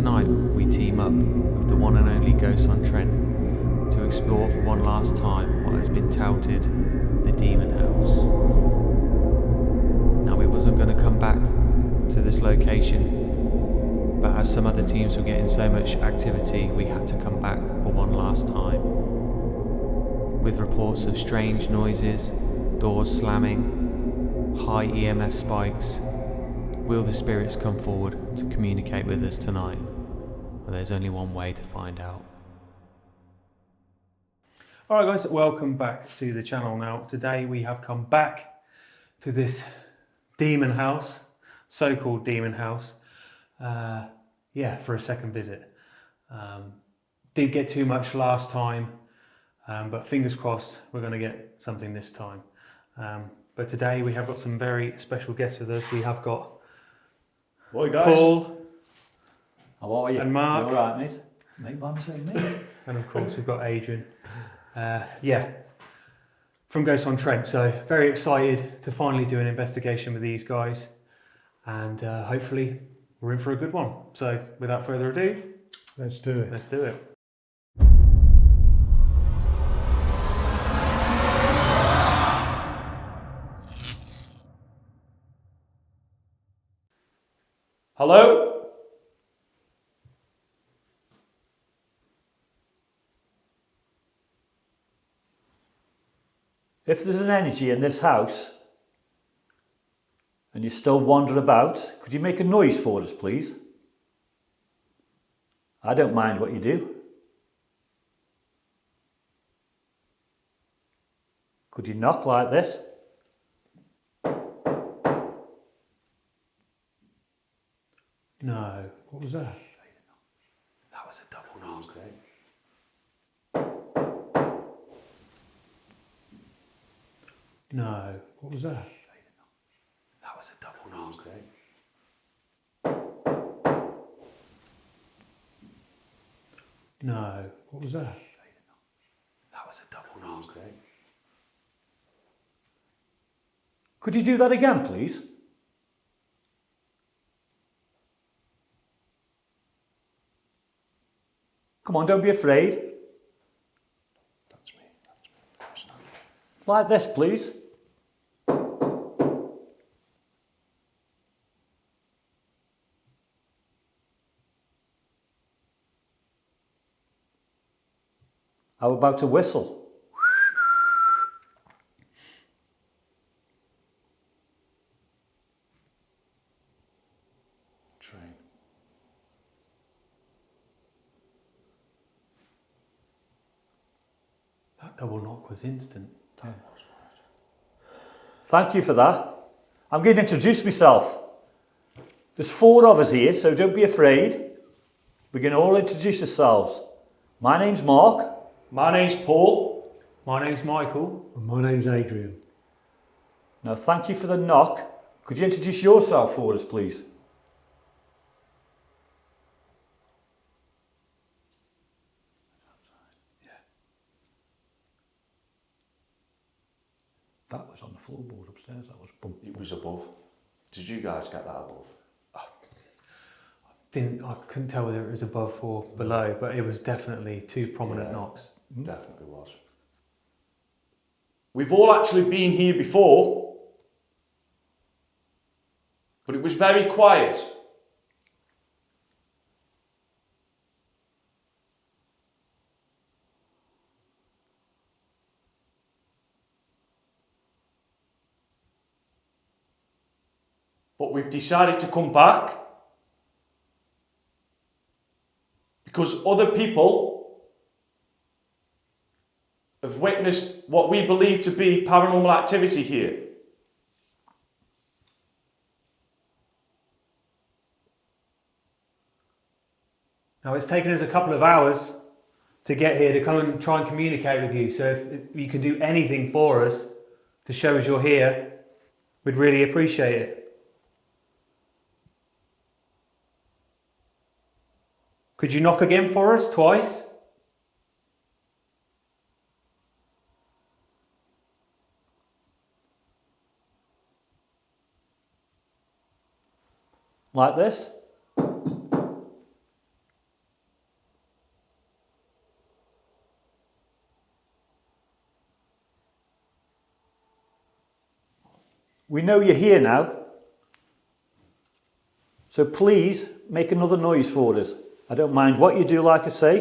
tonight we team up with the one and only Ghosts On Trent to explore for one last time what has been touted the Demon House. Now we wasn't going to come back to this location, but as some other teams were getting so much activity, we had to come back for one last time. With reports of strange noises, doors slamming, high EMF spikes, will the spirits come forward to communicate with us tonight? Well, there's only one way to find out. Alright guys, welcome back to the channel. Now today we have come back to this demon house, so-called demon house, for a second visit. Didn't get too much last time, but fingers crossed we're going to get something this time. But today we have got some very special guests with us. We have got Paul. How are you? And Mark. You alright, mate? Mate, why am I saying mate? And of course we've got Adrian. From Ghosts On Trent. So very excited to finally do an investigation with these guys, and hopefully we're in for a good one. So without further ado, Let's do it. let's do it. Hello? If there's an energy in this house and you still wander about, could you make a noise for us, please? I don't mind what you do. Could you knock like this? No. What was that? That was a double knock. Okay. No. What was that? That was a double knock. Okay. No. What was that? That was a double knock. Okay. Could you do that again, please? Come on, don't be afraid. That's me. That's not. Like this, please. How about a whistle? Train. That double knock was instant. Yeah. Thank you for that. I'm going to introduce myself. There's 4 of us here, so don't be afraid. We're going to all introduce ourselves. My name's Mark. My name's Paul. My name's Michael. And my name's Adrian. Now, thank you for the knock. Could you introduce yourself for us, please? That was on the floorboard upstairs. That was bump. It was above. Did you guys get that above? I couldn't tell whether it was above or below, but it was definitely 2 prominent Yeah. knocks. Definitely was. We've all actually been here before, but it was very quiet. But we've decided to come back because other people have witnessed what we believe to be paranormal activity here. Now it's taken us a couple of hours to get here to come and try and communicate with you. So if you can do anything for us to show us you're here, we'd really appreciate it. Could you knock again for us twice? Like this? We know you're here now. So please make another noise for us. I don't mind what you do, like I say.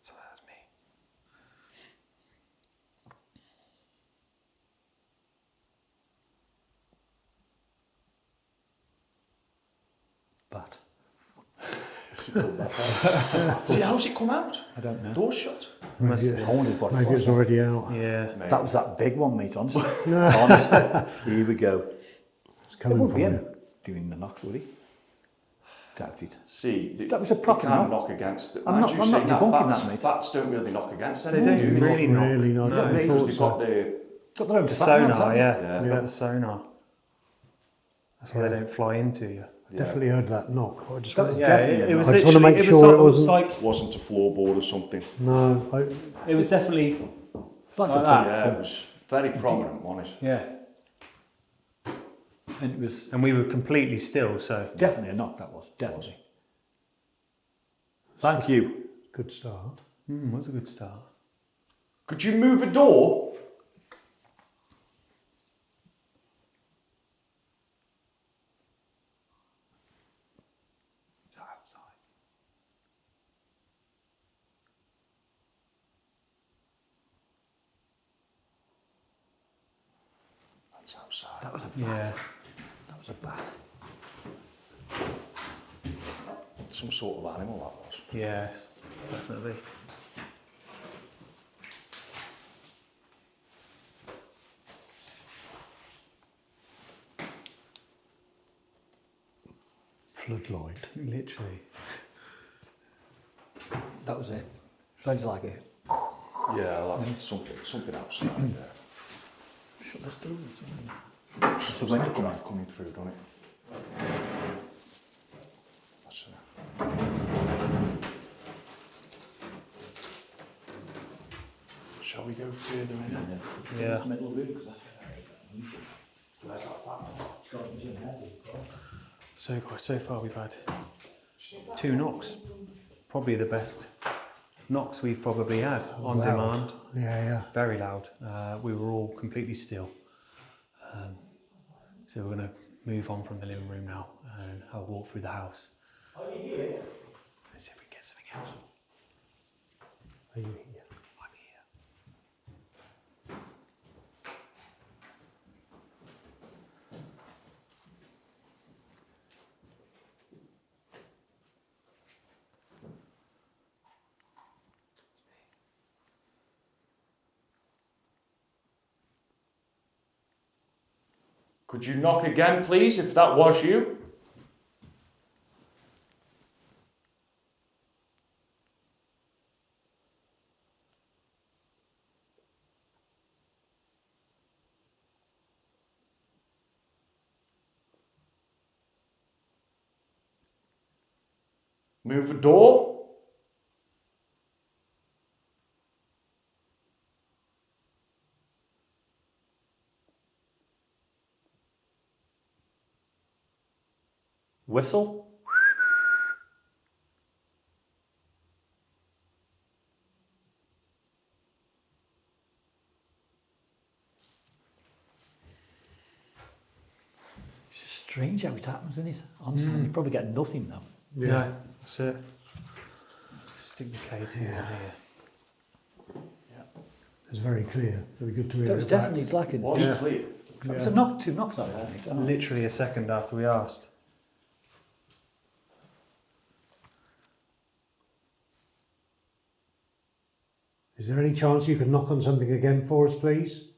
So that's me. But See, how's it come out? I don't know. Door shut. Must- I wondered what it Maybe was. it's already out. yeah. Mate. That was that big one, mate, honestly. Honestly. Here we go. It's It coming won't for be you. him doing the knocks, would he? Doubt it. See, That was a proper you can knock. knock against it. I'm not debunking bats, that, mate. Bats don't really knock against They anything. don't do really knock. Really not. No. I Because thought They've so. got their... Got their own The sat navs, sonar, haven't yeah. Yeah. You got the sonar. That's why they don't fly into you. Definitely heard that knock. I just That was Yeah, definitely it was I just wanna literally- make it sure was it wasn't- like It wasn't a floorboard or something. no. it was definitely It's like like a that. Yeah, it was very prominent, wasn't it? yeah. And it was And we were completely still, so definitely a knock, that was. Definitely. Thank you. Good start. was a good start. Could you move a door? It's outside. That's outside. That was a bat. Yeah. That was a bat. Some sort of animal, that was. Yeah, definitely. Floodlight. Literally. That was it. Sounded like it. Yeah, like something outside there. Shut this door. It's a a window wind coming. coming through, doesn't it? That's Shall we go further in? Yeah. Middle room, 'cause that's So far we've had 2 knocks. Probably the best knocks we've probably had on Loud. demand. Yeah. Very loud. We were all completely still. So we're going to move on from the living room now and have a walk through the house. Are you here? Let's see if we can get something else. Are you here? I'm here. Could you knock again, please, if that was you? Move the door. Whistle. It's just strange how it happens, isn't it? Honestly, you probably get nothing now. Yeah, that's it. Just stick the K2 in here. It's very clear. Very good to hear. That was it back. definitely, it's like a, Was Yeah. clear. it's a knock, 2 knocks that was, mate. Literally a second after we asked. Is there any chance you could knock on something again for us, please?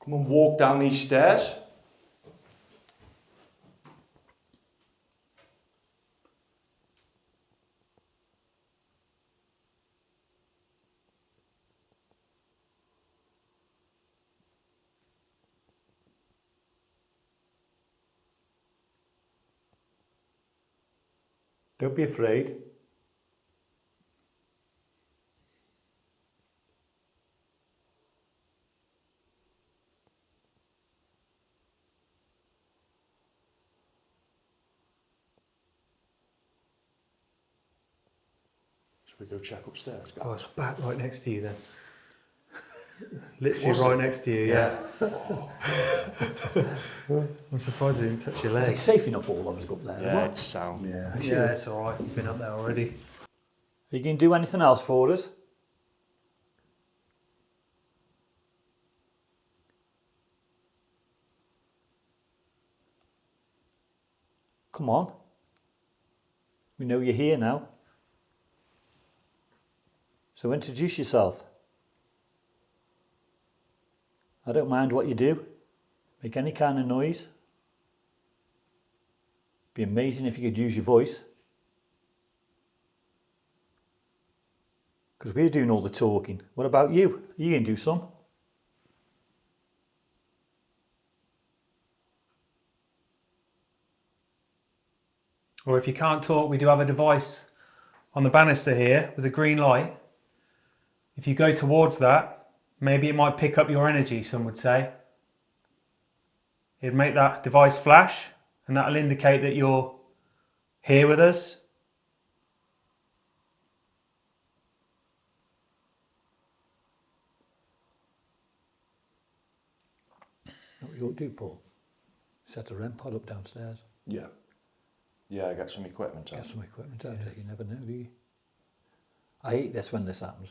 Come and walk down these stairs. Don't be afraid. Should we go check upstairs, guys? Oh, it's back right next to you then. Literally right next to you, yeah. I'm surprised it didn't touch your Is it leg. safe enough all of us up there? Yeah, it's sound. Yeah. Yeah, it's all right. You've been up there already. Are you going to do anything else for us? Come on. We know you're here now. So introduce yourself. I don't mind what you do. Make any kind of noise. Be amazing if you could use your voice. Because we're doing all the talking. What about you? You can do some. Or if you can't talk, we do have a device on the banister here with a green light. If you go towards that, maybe it might pick up your energy, some would say. It'd make that device flash, and that'll indicate that you're here with us. What you'll do, Paul? Set a REM pod up downstairs. Yeah. Yeah, get some equipment out. Get some equipment out there. You never know, do you? I hate this when this happens.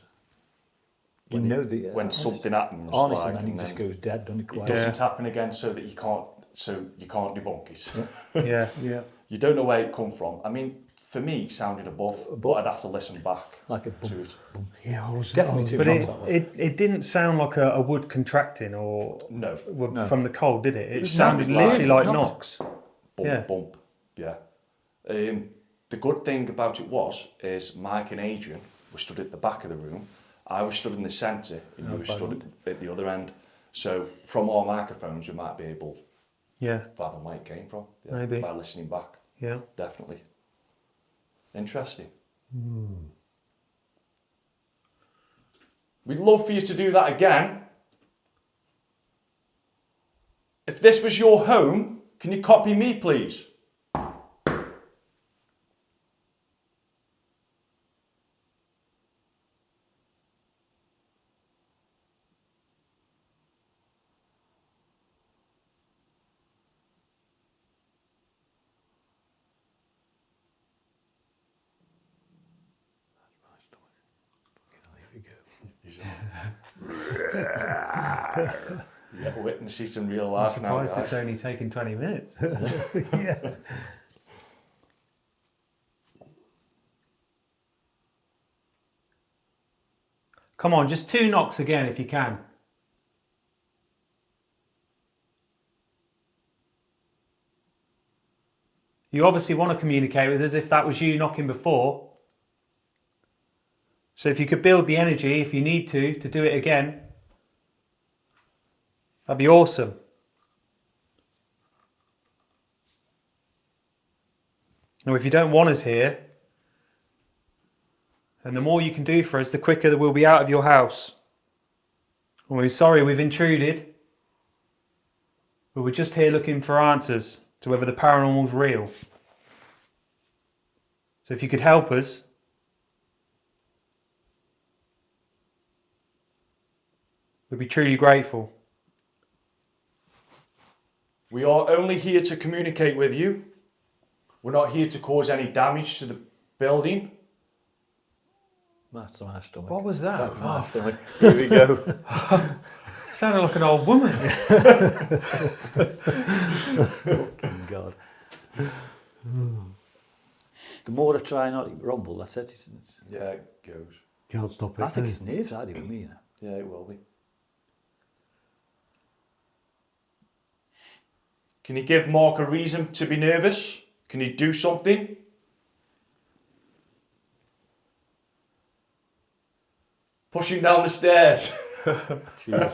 You know the when something happens, honestly, like, then he and just then goes dead, doesn't it? it Quite. doesn't happen again, so you can't debunk it. Yeah, yeah. You don't know where it come from. I mean, for me, it sounded above, but I'd have to listen back Like a to boom. it. Yeah, I was Definitely I too was- But much. That was. it didn't sound like a wood contracting or No, No. from the cold, did it? It was sounded like literally like knocks. knocks. bump, Yeah. bump. Yeah. The good thing about it is Mike and Adrian were stood at the back of the room. I was stood in the centre, and you were stood at the other end. So from our microphones, we might be able Yeah, to find where it came from. Yeah, Maybe. by listening back. yeah. Definitely. Interesting. We'd love for you to do that again. If this was your home, can you copy me, please? You get to witness it in real I'm life now, surprised it's guys. only taken 20 minutes. yeah. Come on, just 2 knocks again if you can. You obviously want to communicate with us if that was you knocking before. So if you could build the energy, if you need to do it again, that'd be awesome. Now, if you don't want us here, and the more you can do for us, the quicker that we'll be out of your house. And we're sorry we've intruded, but we're just here looking for answers to whether the paranormal's real. So if you could help us, we'd be truly grateful. We are only here to communicate with you. We're not here to cause any damage to the building. That's my stomach. What was that? That was my stomach. Here we go. Sounded like an old woman. Fucking God. The more I try not to rumble, that's it, isn't it? Yeah, it goes. Can't stop it. I think can it's nerves I do with me, you know. Yeah, it will be. Can you give Mark a reason to be nervous? Can you do something? Pushing down the stairs. Cheers.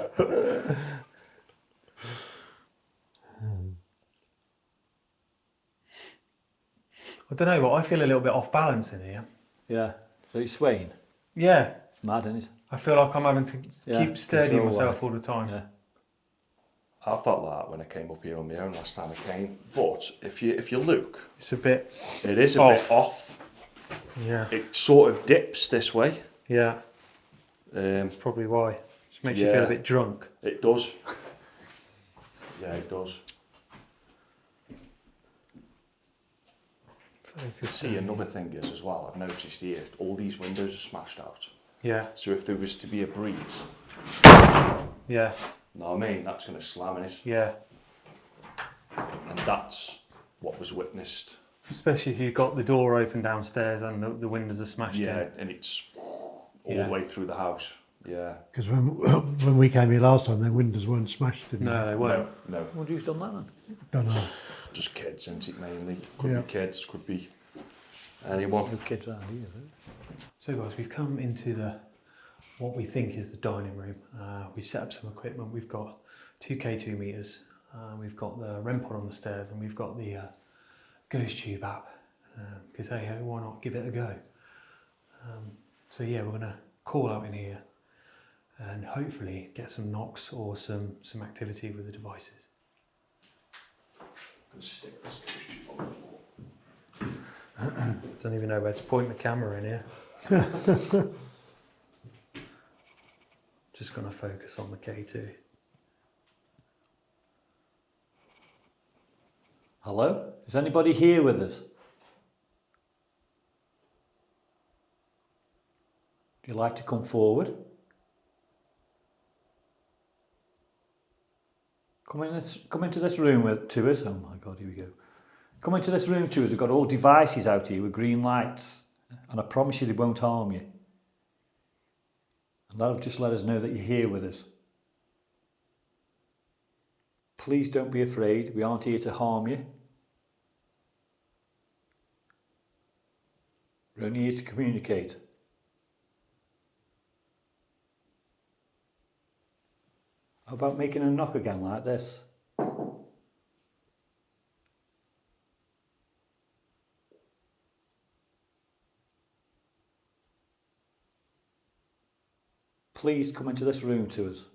I don't know, but I feel a little bit off balance in here. Yeah. So you're swaying. Yeah. It's mad, isn't it? I feel like I'm having to Yeah, keep steadying control, myself all the time. Yeah. I felt like that when I came up here on my own last time I came. But if you look, It's a bit it is a off. bit off. Yeah. It sort of dips this way. Yeah. Um, That's probably why. Just makes you feel a bit drunk. It does. Yeah, it does. See, another thing is as well, I've noticed here, all these windows are smashed out. Yeah. So if there was to be a breeze, Yeah. know what I mean, that's going to slam in it. Yeah. And that's what was witnessed. Especially if you've got the door open downstairs and the windows are smashed in. Yeah, and it's all Yeah. the way through the house. Yeah. Because when we came here last time, their windows weren't smashed, didn't No, they weren't. No, no. What do you done that then? Don't know. Just kids, isn't it, mainly? Could Yeah. be kids, could be anyone. No kids around here, is it? So guys, we've come into what we think is the dining room. We've set up some equipment. We've got 2 K2 meters. We've got the REM pod on the stairs, and we've got the Ghost Tube app. Because hey, why not give it a go? So yeah, we're gonna call out in here and hopefully get some knocks or some activity with the devices. Stick this Ghost Tube on the floor. Don't even know where to point the camera in here. Just gonna focus on the K2. Hello? Is anybody here with us? Would you like to come forward? Come into this room to us. Oh my God, here we go. Come into this room to us. We've got all devices out here with green lights. And I promise you they won't harm you. And that'll just let us know that you're here with us. Please don't be afraid. We aren't here to harm you. We're only here to communicate. How about making a knock again like this? Please come into this room to us.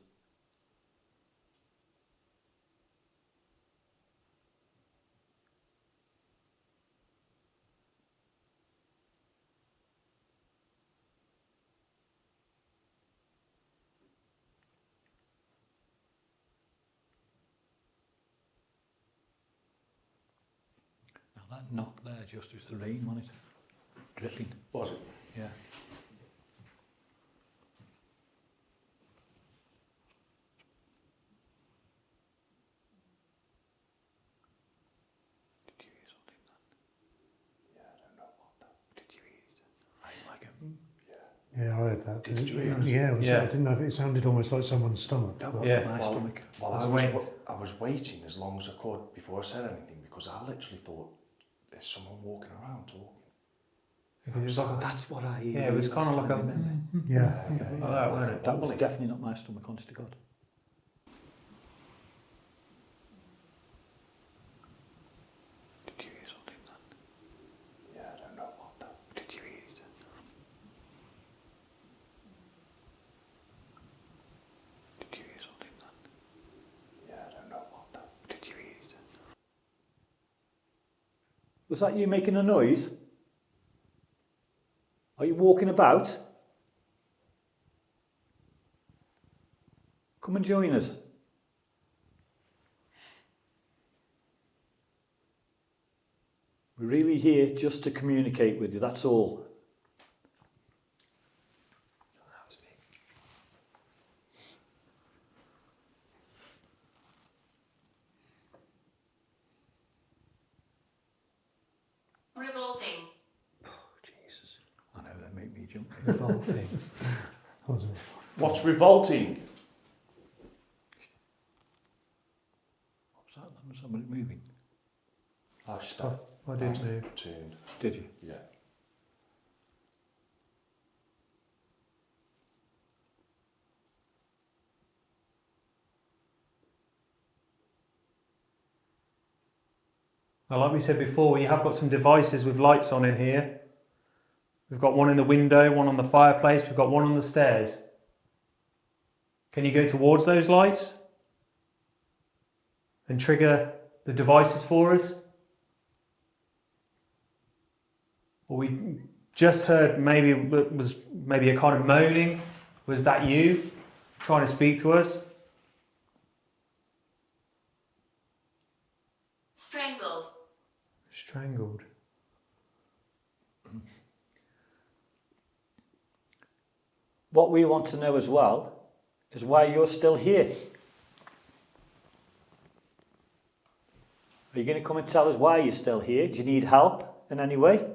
Now that knock there just was the rain, wasn't it? Dripping. Was it? Yeah. Did you hear something then? Yeah, I don't know what that. Did you hear it? I like it. Yeah, I heard that. Did you hear it? Yeah, it was, Yeah. I didn't know if it sounded almost like someone's stomach. That but- wasn't Yeah. my stomach. Well, I was waiting as long as I could before I said anything because I literally thought there's someone walking around talking. Because it was like, That's what I hear. yeah, it was kind of like a. remember. Yeah. Okay. Like that, wasn't it? That was definitely not my stomach, honest to God. Did you hear something then? Yeah, I don't know what that. Did you hear it? Did you hear something then? Yeah, I don't know what that. Did you hear it? Was that you making a noise? Are you walking about? Come and join us. We're really here just to communicate with you, that's all. Revolting. Jesus. I know, that make me jump. Revolting. Wasn't it? What's revolting? What's that? That was somebody moving. I stopped. I did move. Turned. Did you? Yeah. Now, like we said before, we have got some devices with lights on in here. We've got one in the window, one on the fireplace, we've got one on the stairs. Can you go towards those lights and trigger the devices for us? Or we just heard maybe it was maybe a kind of moaning. Was that you trying to speak to us? Strangled. Strangled. What we want to know as well is why you're still here. Are you going to come and tell us why you're still here? Do you need help in any way?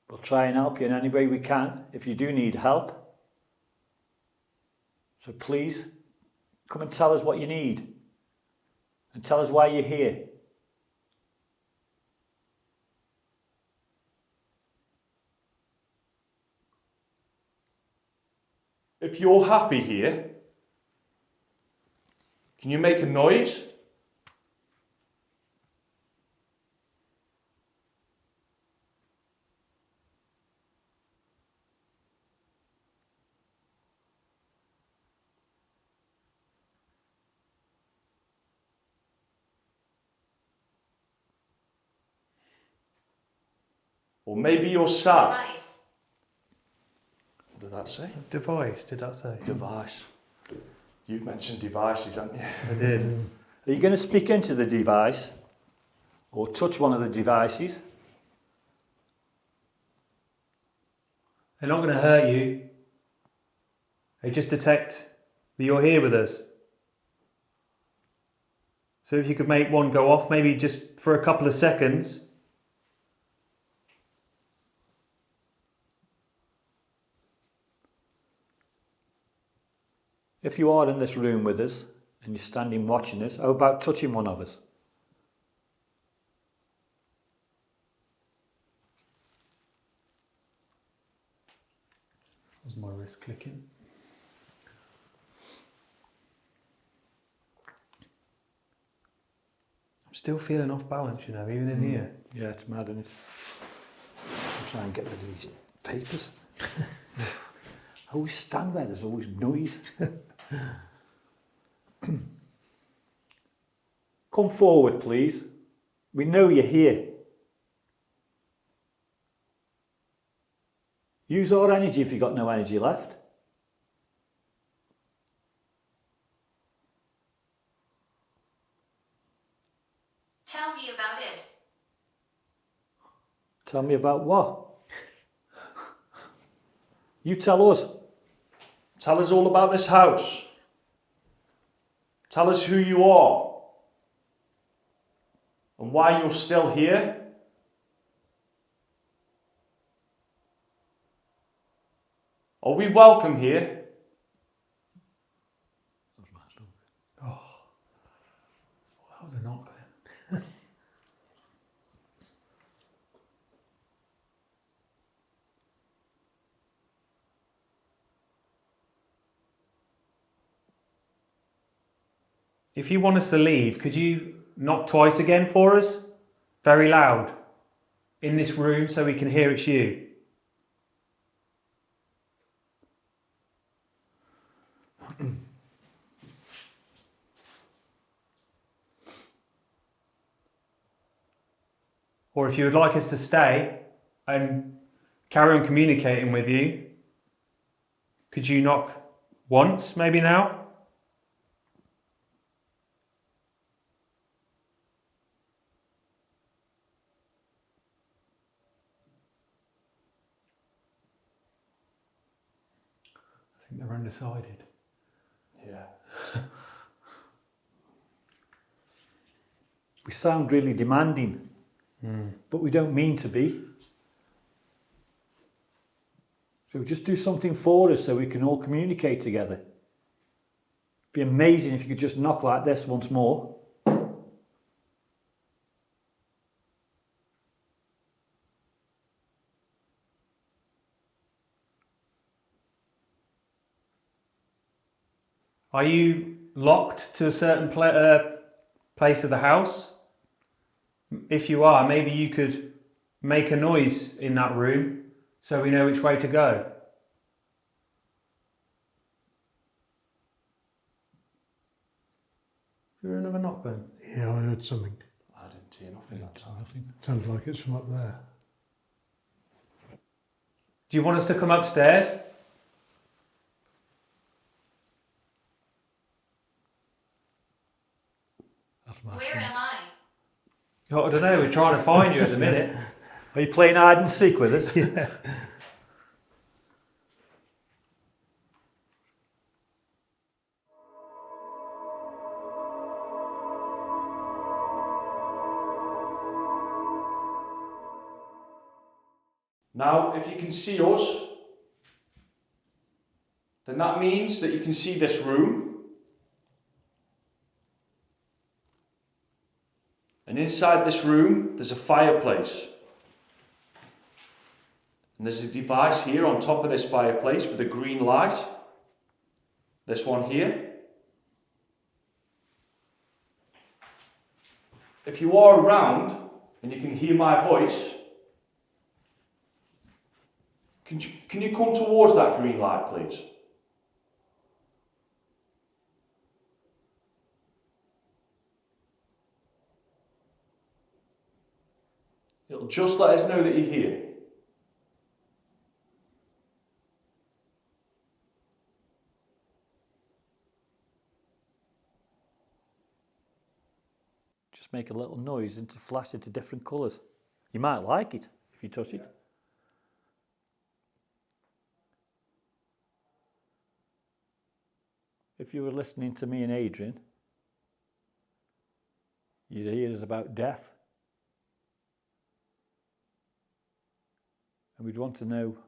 We'll try and help you in any way we can if you do need help. So please, come and tell us what you need. And tell us why you're here. If you're happy here, can you make a noise? Or maybe you're sad. Device. What did that say? Device, did that say? Device. You've mentioned devices, haven't you? I did. Are you going to speak into the device? Or touch one of the devices? They're not going to hurt you. They just detect that you're here with us. So if you could make one go off, maybe just for a couple of seconds. If you are in this room with us and you're standing watching us, how about touching one of us? Was my wrist clicking? I'm still feeling off balance, you know, even in here. Yeah, it's mad, isn't it? I'll try and get rid of these papers. I always stand where there's always noise. Come forward, please. We know you're here. Use our energy if you've got no energy left. Tell me about it. Tell me about what? You tell us. Tell us all about this house. Tell us who you are. And why you're still here. Are we welcome here? Oh, that was a knock then. If you want us to leave, could you knock twice again for us? Very loud. In this room so we can hear it's you. Or if you would like us to stay and carry on communicating with you, could you knock once maybe now? I think they're undecided. Yeah. We sound really demanding, but we don't mean to be. So just do something for us so we can all communicate together. It'd be amazing if you could just knock like this once more. Are you locked to a certain place of the house? If you are, maybe you could make a noise in that room so we know which way to go. Is there another knock then? Yeah, I heard something. I didn't hear nothing that time. Nothing. Sounds like it's from up there. Do you want us to come upstairs? That's my Where am I? Oh, I don't know, we're trying to find you at the minute. Are you playing hide and seek with us? Yeah. Now, if you can see us, then that means that you can see this room. And inside this room, there's a fireplace. And there's a device here on top of this fireplace with a green light. This one here. If you are around and you can hear my voice, can you come towards that green light, please? It'll just let us know that you're here. Just make a little noise and to flash into different colours. You might like it if you touch it. If you were listening to me and Adrian, you'd hear us about death. And we'd want to know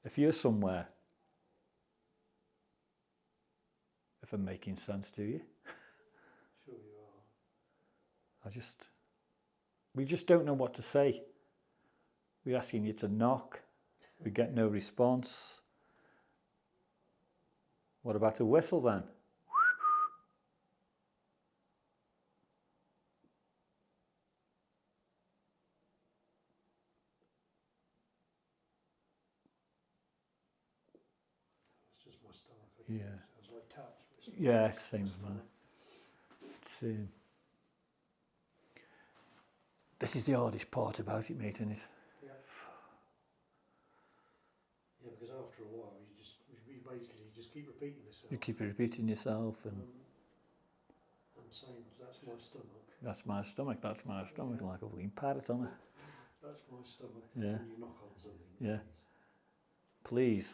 if you're somewhere. If I'm making sense to you. Sure you are. We just don't know what to say. We're asking you to knock. We get no response. What about a whistle then? It's just my stomach. Yeah. Sounds like taps. Yeah, same as mine. This is the hardest part about it, mate, isn't it? Yeah. Yeah, because after a while, you basically just keep repeating yourself. You keep repeating yourself, and saying, that's my stomach. that's my stomach, that's my stomach, like a wee parrot on it. That's my stomach. Yeah. And you knock on something. Yeah. Please,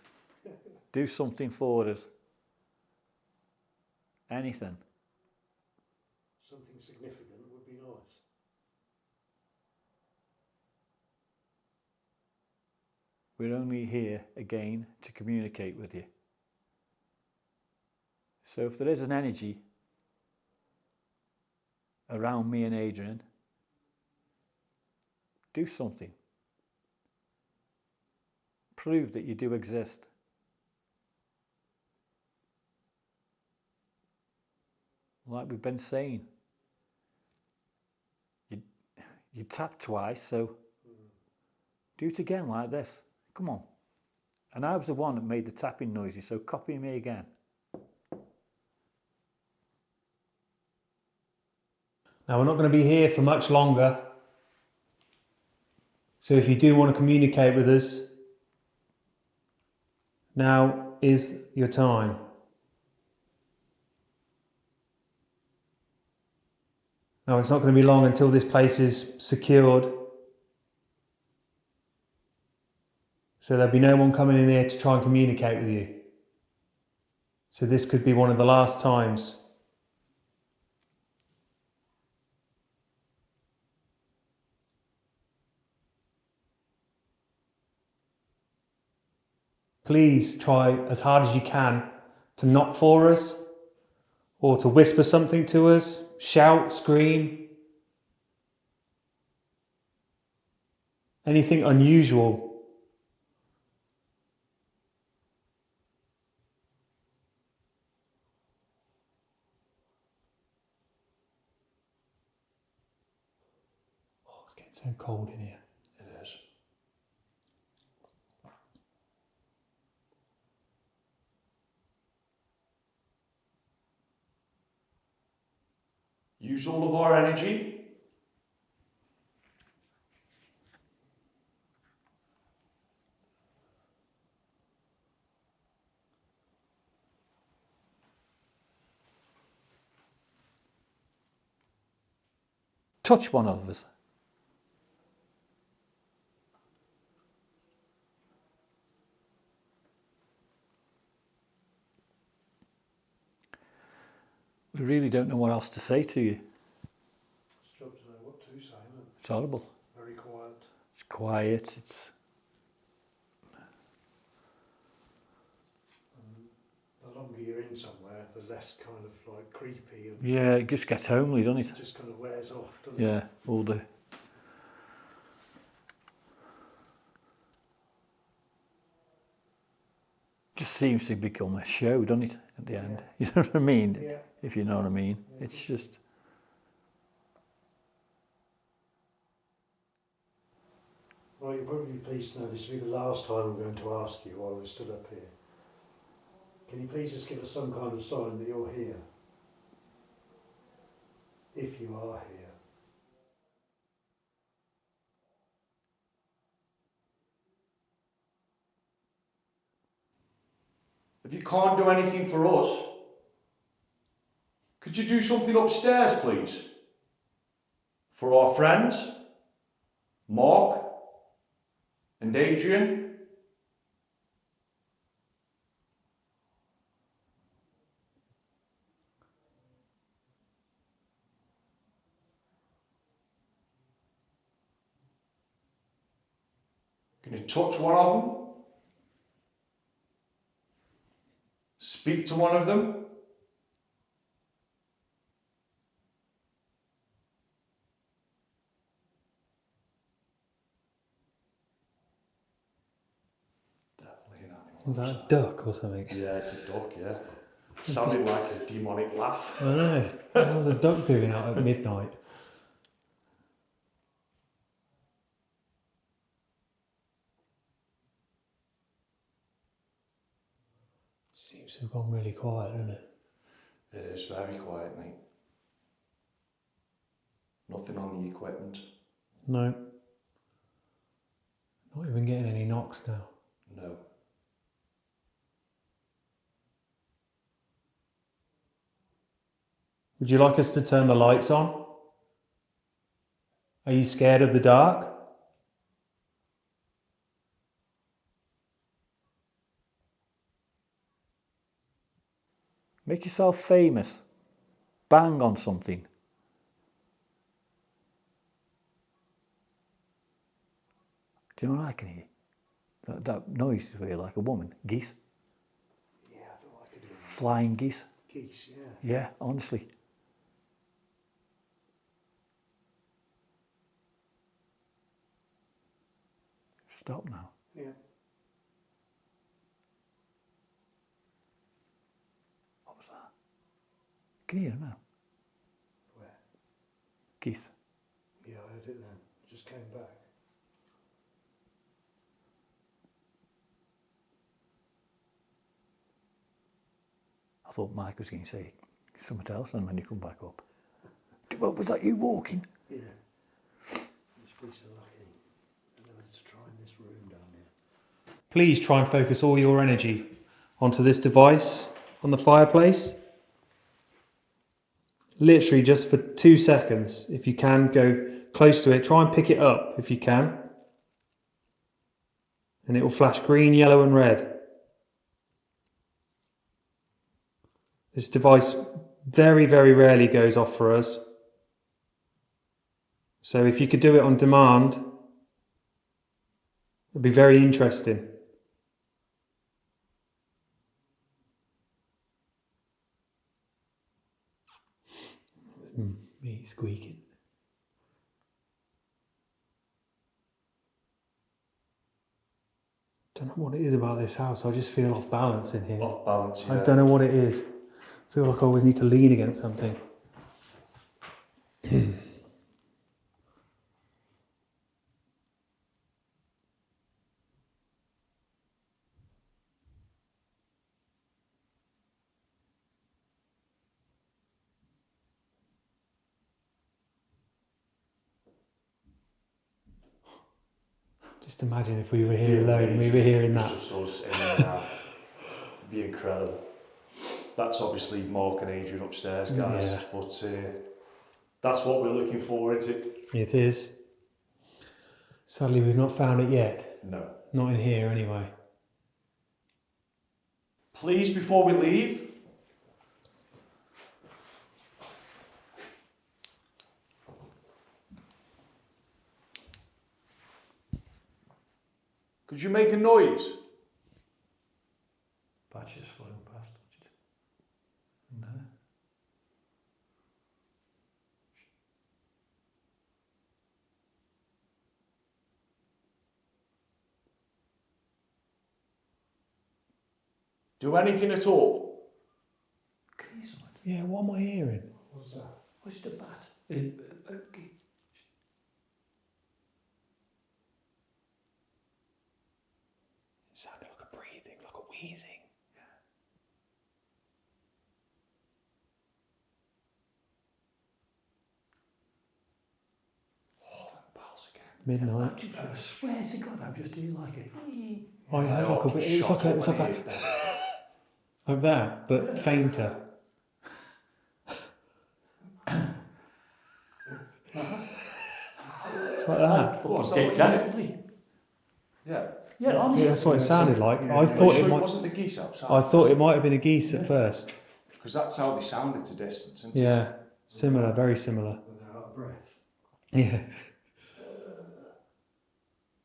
do something for us. Anything. Something significant would be nice. We're only here again to communicate with you. So if there is an energy around me and Adrian, do something. Prove that you do exist. Like we've been saying, you tapped twice, so do it again like this. Come on. And I was the one that made the tapping noises, so copy me again. Now, we're not going to be here for much longer. So if you do want to communicate with us, now is your time. Now, it's not going to be long until this place is secured. So there'll be no one coming in here to try and communicate with you. So this could be one of the last times. Please try as hard as you can to knock for us, or to whisper something to us, shout, scream. Anything unusual. So cold in here. It is. Use all of our energy. Touch one of us. We really don't know what else to say to you. Struggle to know what to say, isn't it? It's horrible. Very quiet. It's quiet. It's The longer you're in somewhere, the less kind of like creepy and yeah, it just gets homely, doesn't it? it just kind of wears off, doesn't it? Yeah, all the just seems to become a show, doesn't it? At the end, you know what I mean? Yeah. If you know what I mean, Yeah. it's just. Well, you'll probably be pleased to know this will be the last time I'm going to ask you while we're stood up here. Can you please just give us some kind of sign that you're here? If you are here. If you can't do anything for us, could you do something upstairs, please? For our friends, Mark and Adrian. Can you touch one of them? Speak to one of them? Definitely an animal. Is that a duck or something? Yeah, it's a duck, yeah. Sounded like a demonic laugh. I know. What was a duck doing out at midnight? Seems to have gone really quiet, hasn't it? It is very quiet, mate. Nothing on the equipment. No. Not even getting any knocks now. No. Would you like us to turn the lights on? Are you scared of the dark? Make yourself famous. Bang on something. Do you know what I can hear? That noise is weird, like a woman. Geese. Yeah, I thought I could do that. Flying geese. Geese, yeah. Yeah, honestly. Stop now. Yeah. What was that? Can you hear it now? Where? Geese. Yeah, I heard it then. Just came back. I thought Mike was going to say something else, and when you come back up. Well, was that you walking? Yeah. It's pretty so lucky. I don't know whether to try in this room down here. Please try and focus all your energy onto this device on the fireplace. Literally just for 2 seconds. If you can, go close to it. Try and pick it up if you can. And it will flash green, yellow and red. This device very, very rarely goes off for us. So if you could do it on demand, it'd be very interesting. Me squeaking. Don't know what it is about this house. I just feel off balance in here. Off balance, yeah. I don't know what it is. I feel like I always need to lean against something. Just imagine if we were here alone and we were hearing that. Just us in and out. It'd be incredible. That's obviously Mark and Adrian upstairs, guys. Yeah. But that's what we're looking forward to. It is. Sadly, we've not found it yet. No. Not in here, anyway. Please, before we leave, could you make a noise? Batches flying past. No. Do anything at all? Can you hear something? Yeah, what am I hearing? What's that? What's the bat? It sounded like a breathing, like a wheezing. Bells again. Midnight. I swear to God, I've just heard like a... I heard like a bit. It was like like that, but fainter. It's like that. What, is that Dead what you ghastly. Yeah. Yeah, honestly. Yeah, that's what it sounded like. Yeah. I thought it might. Wasn't the geese outside? I thought it might have been a geese at first. Because that's how they sound at a distance, isn't it? Yeah, similar, very similar. Without out of breath. Yeah.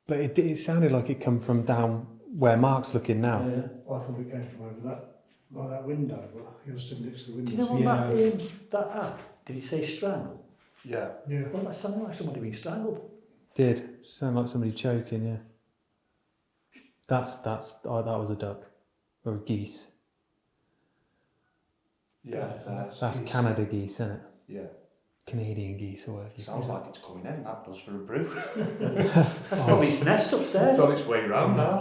But it sounded like it come from down where Mark's looking now. Yeah. Well, I thought it came from over that, by that window, but you're stood next to the window. Do you know on Yeah. that app, did it say strangle? Yeah. Yeah. Well, that sounded like somebody being strangled. Did sound like somebody choking. Yeah. That was a duck or a geese. Yeah. That's Canada geese, isn't it? Yeah. Canadian geese or whatever. you Sounds call like it's coming in, that does, for a brew. That's probably his nest upstairs. It's on its way round now.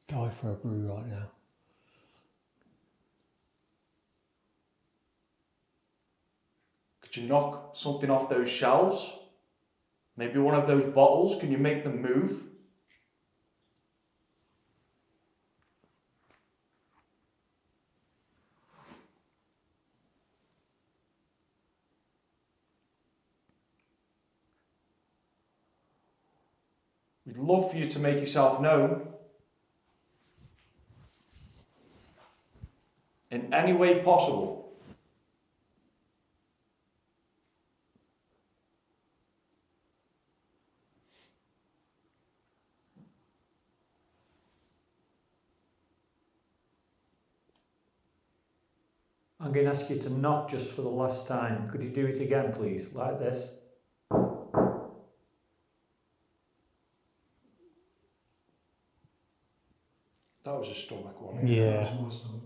it. Go for a brew right now. Could you knock something off those shelves? Maybe one of those bottles, can you make them move? We'd love for you to make yourself known in any way possible. I'm going to ask you to knock just for the last time. Could you do it again, please? Like this. That was a stomach one. Yeah. That was my stomach.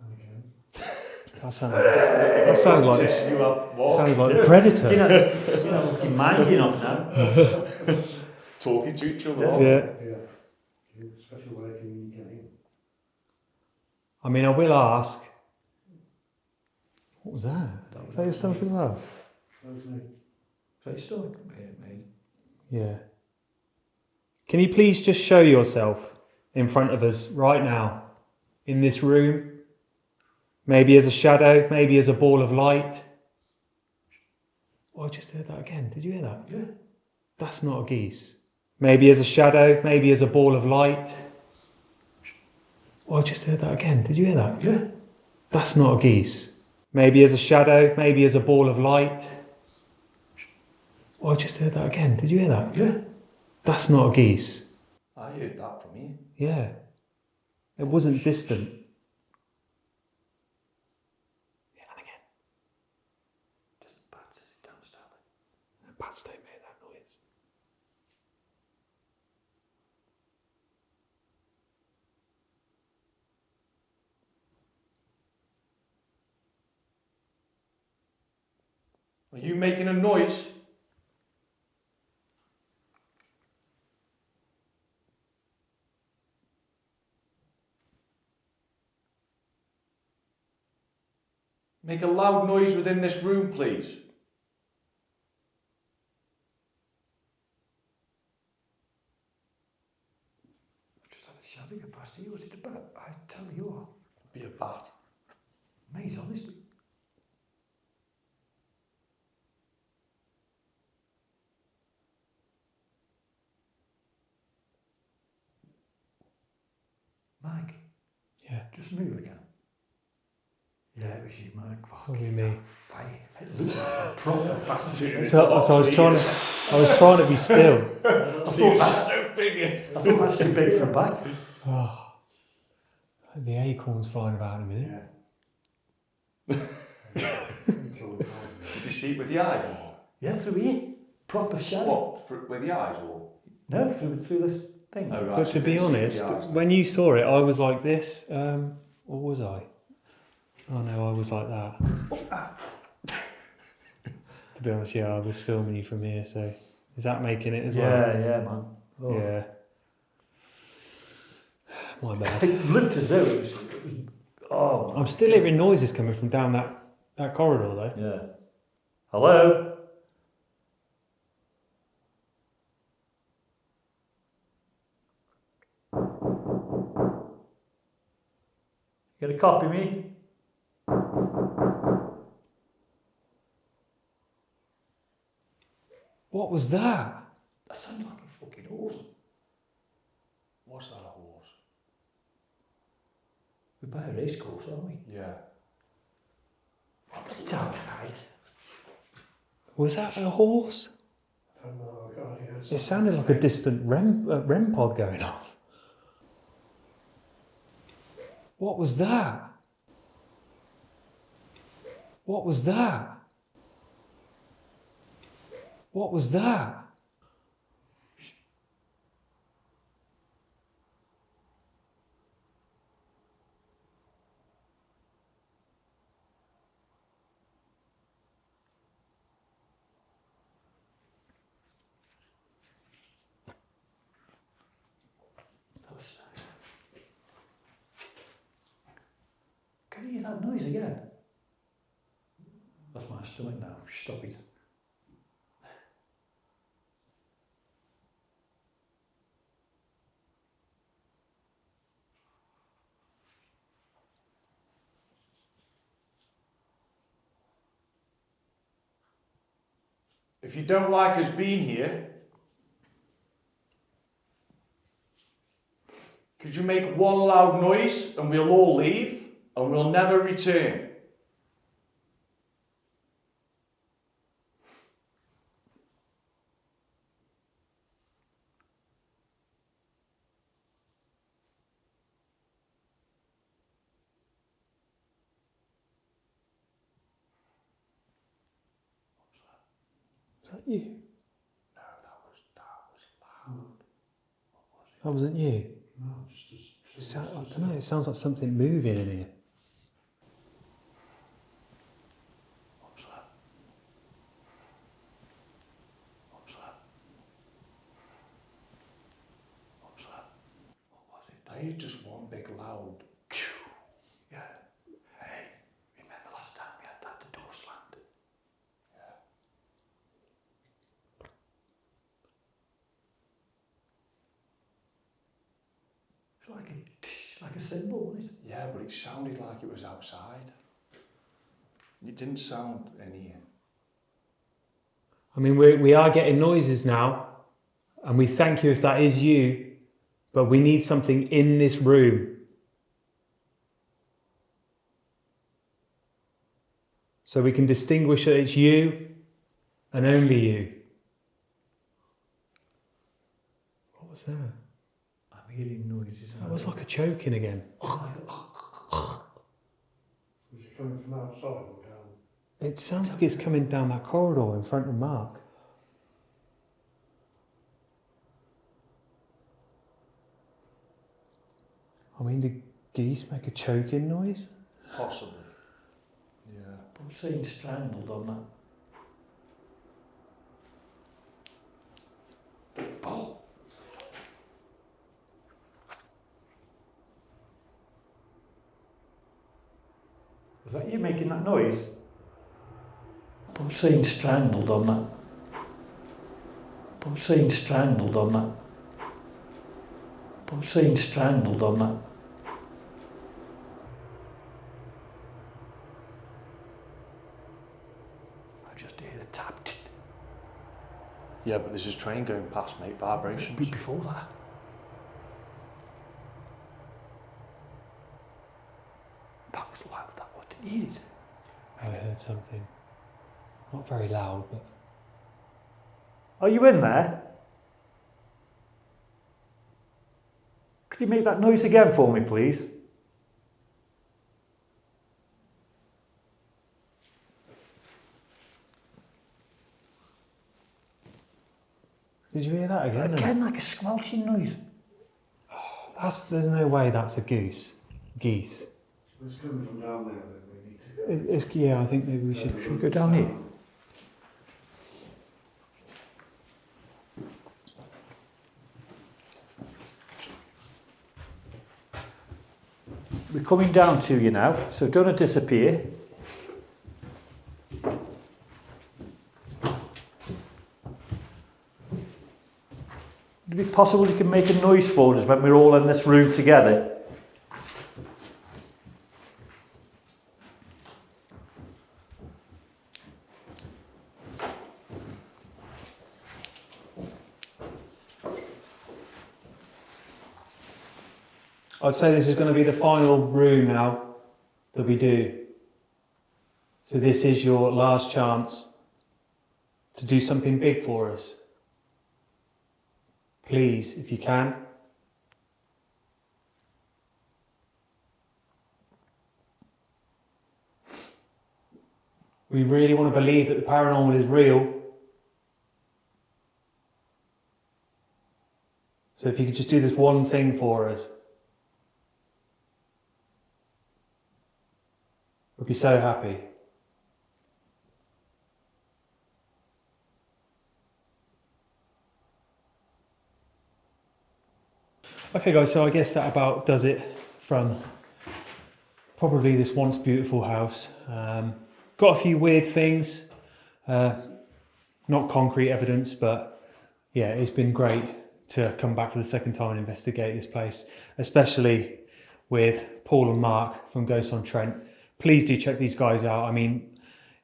And again. That sounded like Tish, you have walk. sounded like the Predator. You know, fucking minding off now. Talking to each other. Yeah. Yeah. Special way of communicating. I mean, I will ask. What was that? Is that your stomach as well? That was me. So your stomach, mate. Yeah. Can you please just show yourself in front of us right now, in this room? Maybe as a shadow, maybe as a ball of light. Oh, I just heard that again. Did you hear that? Yeah. That's not a geese. Maybe as a shadow, maybe as a ball of light. Oh, I just heard that again. Did you hear that? Yeah. That's not a geese. Maybe as a shadow, maybe as a ball of light. Oh, I just heard that again. Did you hear that? Yeah. That's not a geese. I heard that from you. Yeah. It wasn't distant. Yeah, and again. Doesn't bats is it downstairs? Bats don't make that noise. Are you making a noise? Make a loud noise within this room, please. Just had a shadow go past you. What's it about? I tell you what. Be a bat. Mate, honestly. Mike. Yeah. Just move again. Yeah, it was you, Mike. Probably me. Fire. It looked like a proper bastard. So I was trying to be still. I thought that's too big for a bat. Oh, the acorns flying about in a minute. Did you see it with the eyes or? Yeah, through here. Proper shadow. What? With the eyes or? No, through this thing. Oh, right, But so to you be couldn't see honest, with the eyes. when you saw it, I was like this. Or was I? Oh no, I was like that. To be honest, yeah, I was filming you from here, so is that making it as well? Yeah, man. Oh. Yeah. My bad. It looked as though it was oh. I'm still hearing noises coming from down that corridor though. Yeah. Hello? You gonna copy me? What was that? That sounds like a fucking horse. Was that a horse? We're by a race course, aren't we? Yeah. What this time of night? Was that a horse? I don't know, I can't hear It sounded like a distant REM pod going off. What was that? What was that? What was that? Can you hear that noise again? That's my stomach now. Stop it. If you don't like us being here, could you make one loud noise and we'll all leave and we'll never return? Was that you? No, that was loud. That wasn't you. No, just I don't know. It sounds like something moving in here. What was that? What was that? What was that? What was it? I heard just one big loud. Yeah. Hey, remember last time we had that the door slammed? Yeah. It's like a symbol, wasn't it? Yeah, but it sounded like it was outside. It didn't sound in here. I mean, we are getting noises now, and we thank you if that is you, but we need something in this room. So we can distinguish that it's you and only you. What was that? I'm hearing noises. That was like a choking again. Was it coming from outside or down? It sounds like it's coming down that corridor in front of Mark. I mean, did geese make a choking noise? Possibly. Yeah. I'm saying strangled on that. Paul. Was that you making that noise? I'm saying strangled on that. I'm saying strangled on that. I'm saying strangled on that. I just hear a tap. Yeah, but there's this train going past, mate. Vibrations. Before that. That was loud, that one. Didn't you hear it? I heard something. Not very loud, but... Are you in there? Could you make that noise again for me, please? Did you hear that again? Again, like a squelching noise. There's no way that's a goose. Geese. It's coming from down there that we need to... Yeah, I think maybe we should... Should we go down here? We're coming down to you now, so don't disappear. Would it be possible you can make a noise for us when we're all in this room together? I'd say this is going to be the final room now that we do. So this is your last chance to do something big for us. Please, if you can. We really want to believe that the paranormal is real. So if you could just do this one thing for us. We'd be so happy. Okay guys, so I guess that about does it from probably this once beautiful house. Got a few weird things, not concrete evidence, but yeah, it's been great to come back for the second time and investigate this place, especially with Paul and Mark from Ghosts On Trent. Please do check these guys out. I mean,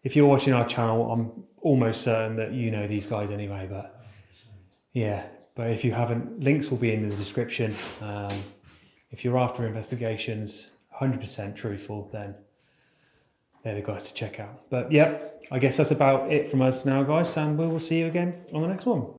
if you're watching our channel, I'm almost certain that you know these guys anyway, but yeah. But if you haven't, links will be in the description. If you're after investigations, 100% truthful, then they're the guys to check out. But yeah, I guess that's about it from us now, guys, and we will see you again on the next one.